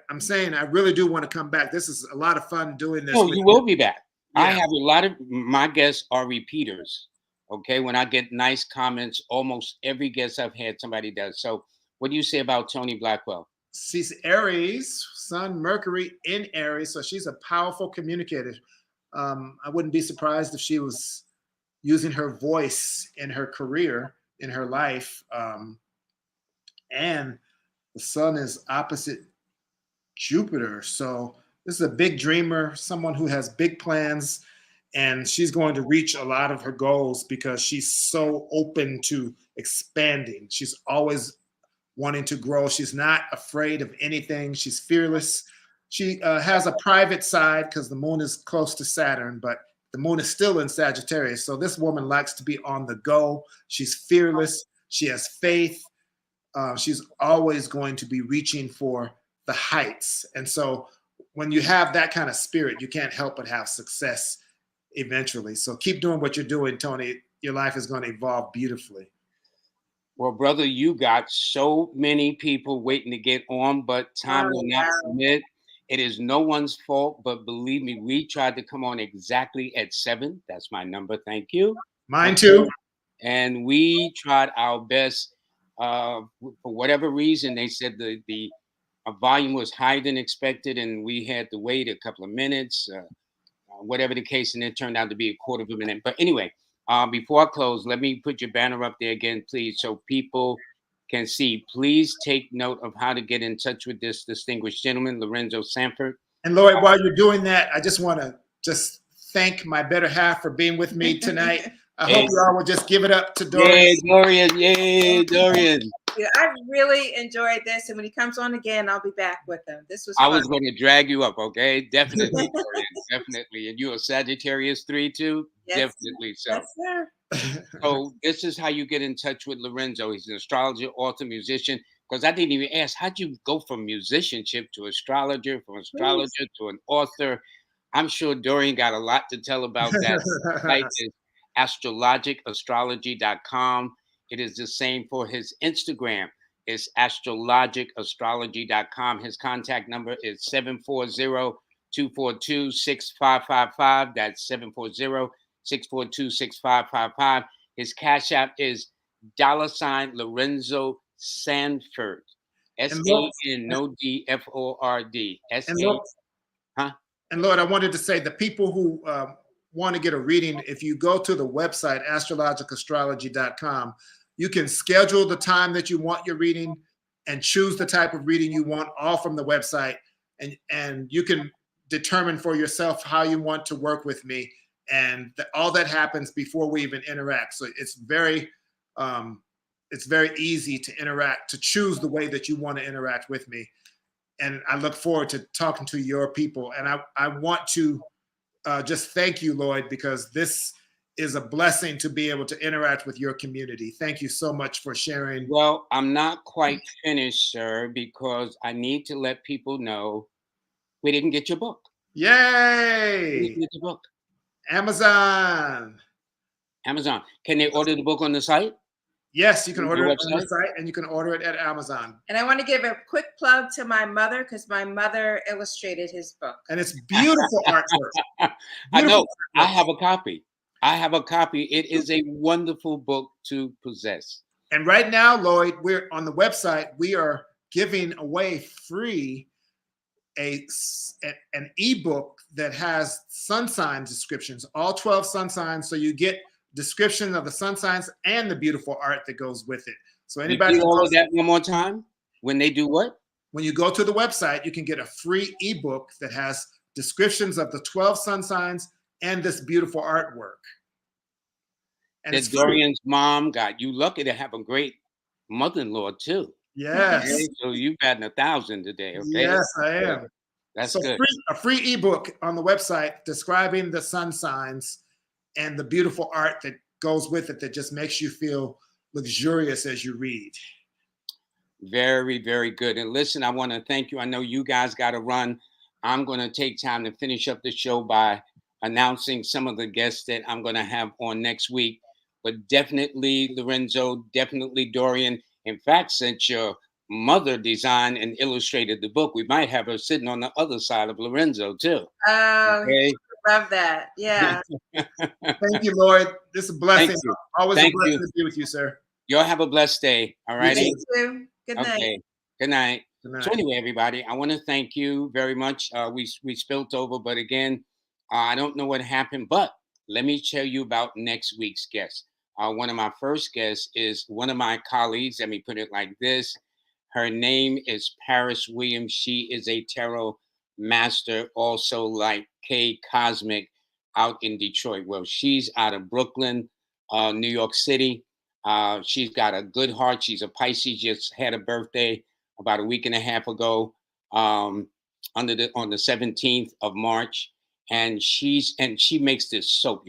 I'm saying I really do want to come back. This is a lot of fun doing this. No, you will be back. Yeah. I have a lot of my guests are repeaters. Okay. When I get nice comments, almost every guest I've had, somebody does. So what do you say about Tony Blackwell? She's Aries, Sun, Mercury in Aries. So she's a powerful communicator. I wouldn't be surprised if she was using her voice in her career, in her life. And the Sun is opposite Jupiter. So this is a big dreamer, someone who has big plans, and she's going to reach a lot of her goals because she's so open to expanding. She's always wanting to grow. She's not afraid of anything. She's fearless. She has a private side because the moon is close to Saturn, but the moon is still in Sagittarius. So this woman likes to be on the go. She's fearless. She has faith. She's always going to be reaching for the heights. And so when you have that kind of spirit, you can't help but have success eventually. So keep doing what you're doing, Tony. Your life is going to evolve beautifully. Well, brother, you got so many people waiting to get on, but time will not permit. It is no one's fault, but believe me, we tried to come on exactly at 7. That's my number. Thank you. Mine too. And we tried our best. For whatever reason, they said the volume was higher than expected, and we had to wait a couple of minutes, whatever the case, and it turned out to be a quarter of a minute. But anyway, before I close, let me put your banner up there again, please, so people can see. Please take note of how to get in touch with this distinguished gentleman, Lorenzo Sandford. And Lloyd, while you're doing that, I just want to thank my better half for being with me tonight. I hope you all will just give it up to Dorian. Yay, Dorian. Yay, Dorian. Yeah, I really enjoyed this, and when he comes on again, I'll be back with him. This was I fun. was going to drag you up, okay? Definitely, Dorian, definitely. And you're a Sagittarius 3 too? Yes. Definitely so. Yes, sir. So this is how you get in touch with Lorenzo. He's an astrologer, author, musician. Because I didn't even ask, how'd you go from musicianship to astrologer, from astrologer to an author? I'm sure Dorian got a lot to tell about that. The site is astrologicastrology.com. It is the same for his Instagram. It's astrologicastrology.com. His contact number is 740-242-6555. That's 740-642-6555. His Cash App is $ Lorenzo Sandford. SANFORD. And Lord, I wanted to say the people who want to get a reading, if you go to the website, astrologicastrology.com, you can schedule the time that you want your reading and choose the type of reading you want, all from the website. And you can determine for yourself how you want to work with me. And all that happens before we even interact. So it's very easy to interact, to choose the way that you want to interact with me. And I look forward to talking to your people. And I want to just thank you, Lloyd, because this is a blessing to be able to interact with your community. Thank you so much for sharing. Well, I'm not quite finished, sir, because I need to let people know we didn't get your book. Yay! We didn't get the book. Amazon. Can they order the book on the site? Yes, you can order it on the site, and you can order it at Amazon. And I want to give a quick plug to my mother, because my mother illustrated his book. And it's beautiful artwork. I know. I have a copy. It is a wonderful book to possess. And right now, Lloyd, we're on the website. We are giving away free an ebook that has sun sign descriptions, all 12 sun signs. So you get description of the sun signs and the beautiful art that goes with it. So anybody do all of that one more time. When they do what? When you go to the website, you can get a free ebook that has descriptions of the 12 sun signs and this beautiful artwork. And that Dorian's mom got. You lucky to have a great mother-in-law too. Yes. Okay? So you've gotten 1,000 today. Okay. Yes, I am. That's so good. A free ebook on the website describing the sun signs and the beautiful art that goes with it, that just makes you feel luxurious as you read. Very, very good. And listen, I want to thank you. I know you guys got to run. I'm going to take time to finish up the show by announcing some of the guests that I'm going to have on next week. But definitely Lorenzo, definitely Dorian. In fact, since your mother designed and illustrated the book, we might have her sitting on the other side of Lorenzo too. Oh, okay? Love that. Yeah. Thank you, Lloyd. This is a blessing. Always a blessing to be with you, sir. Y'all have a blessed day. All righty. You too. Good night. Okay. Good night. So anyway, everybody, I want to thank you very much. We spilt over, but again, I don't know what happened, but let me tell you about next week's guest. One of my first guests is one of my colleagues. Let me put it like this. Her name is Paris Williams. She is a tarot master, also like Kay Cosmic out in Detroit. Well, she's out of Brooklyn, New York City. She's got a good heart. She's a Pisces, just had a birthday about a week and a half ago, on the 17th of March. And she makes this soap.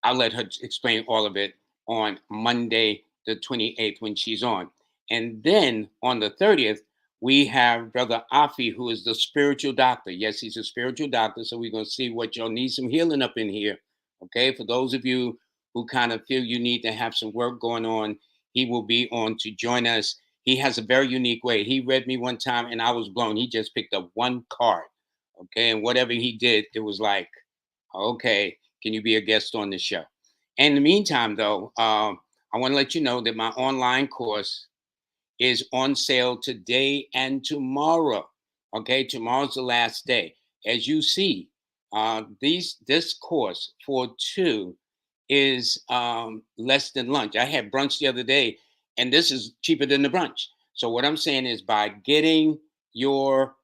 I'll let her explain all of it on Monday, the 28th, when she's on. And then on the 30th, we have Brother Afi, who is the spiritual doctor. Yes, he's a spiritual doctor. So we're going to see what y'all need some healing up in here. Okay. For those of you who kind of feel you need to have some work going on, he will be on to join us. He has a very unique way. He read me one time and I was blown. He just picked up one card. Okay. And whatever he did, it was like, okay, can you be a guest on the show? In the meantime, though, I want to let you know that my online course is on sale today and tomorrow. Okay, tomorrow's the last day. As you see, this course for two is less than lunch. I had brunch the other day, and this is cheaper than the brunch. So what I'm saying is, by getting your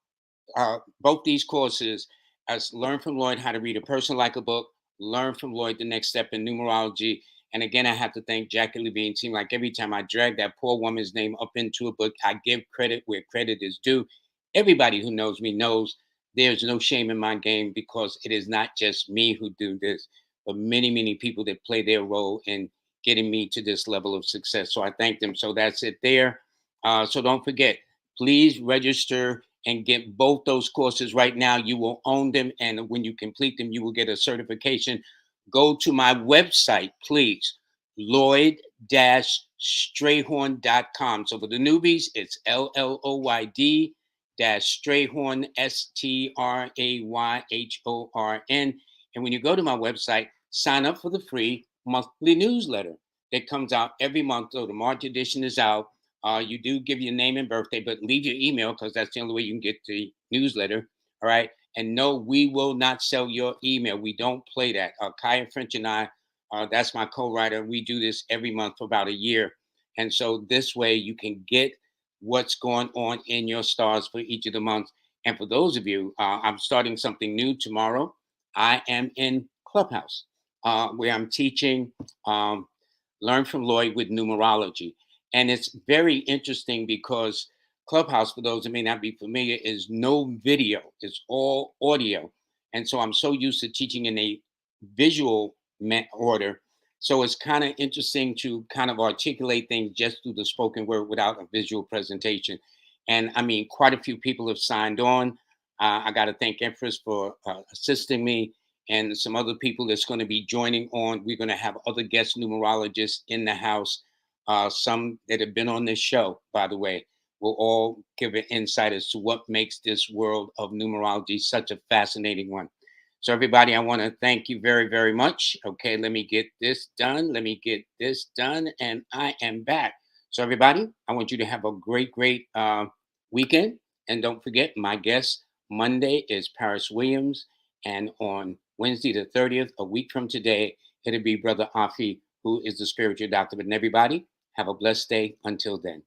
both these courses, as Learn from Lloyd How to Read a Person Like a Book, Learn from Lloyd the Next Step in Numerology. And again, I have to thank Jackie Levine. Seemed like every time I drag that poor woman's name up into a book, I give credit where credit is due. Everybody who knows me knows there's no shame in my game, because it is not just me who do this, but many, many people that play their role in getting me to this level of success. So I thank them. So that's it there. So don't forget, please register and get both those courses right now. You will own them. And when you complete them, you will get a certification. Go to my website, please, lloyd-strayhorn.com. So for the newbies, it's LLOYD Strayhorn, STRAYHORN. And when you go to my website, sign up for the free monthly newsletter that comes out every month. So the March edition is out. You do give your name and birthday, but leave your email, because that's the only way you can get the newsletter. All right. And no, we will not sell your email. We don't play that. Kaya French and I, that's my co-writer. We do this every month for about a year. And so this way you can get what's going on in your stars for each of the months. And for those of you, I'm starting something new tomorrow. I am in Clubhouse, where I'm teaching Learn from Lloyd with numerology. And it's very interesting because Clubhouse, for those that may not be familiar, is no video, it's all audio. And so I'm so used to teaching in a visual order. So it's kind of interesting to kind of articulate things just through the spoken word without a visual presentation. And I mean, quite a few people have signed on. I got to thank Empress for assisting me, and some other people that's going to be joining on. We're going to have other guest numerologists in the house. Some that have been on this show, by the way, will all give an insight as to what makes this world of numerology such a fascinating one. So, everybody, I want to thank you very, very much. Okay, let me get this done. Let me get this done. And I am back. So, everybody, I want you to have a great, great weekend. And don't forget, my guest Monday is Paris Williams. And on Wednesday, the 30th, a week from today, it'll be Brother Afi, who is the spiritual doctor. But everybody, have a blessed day until then.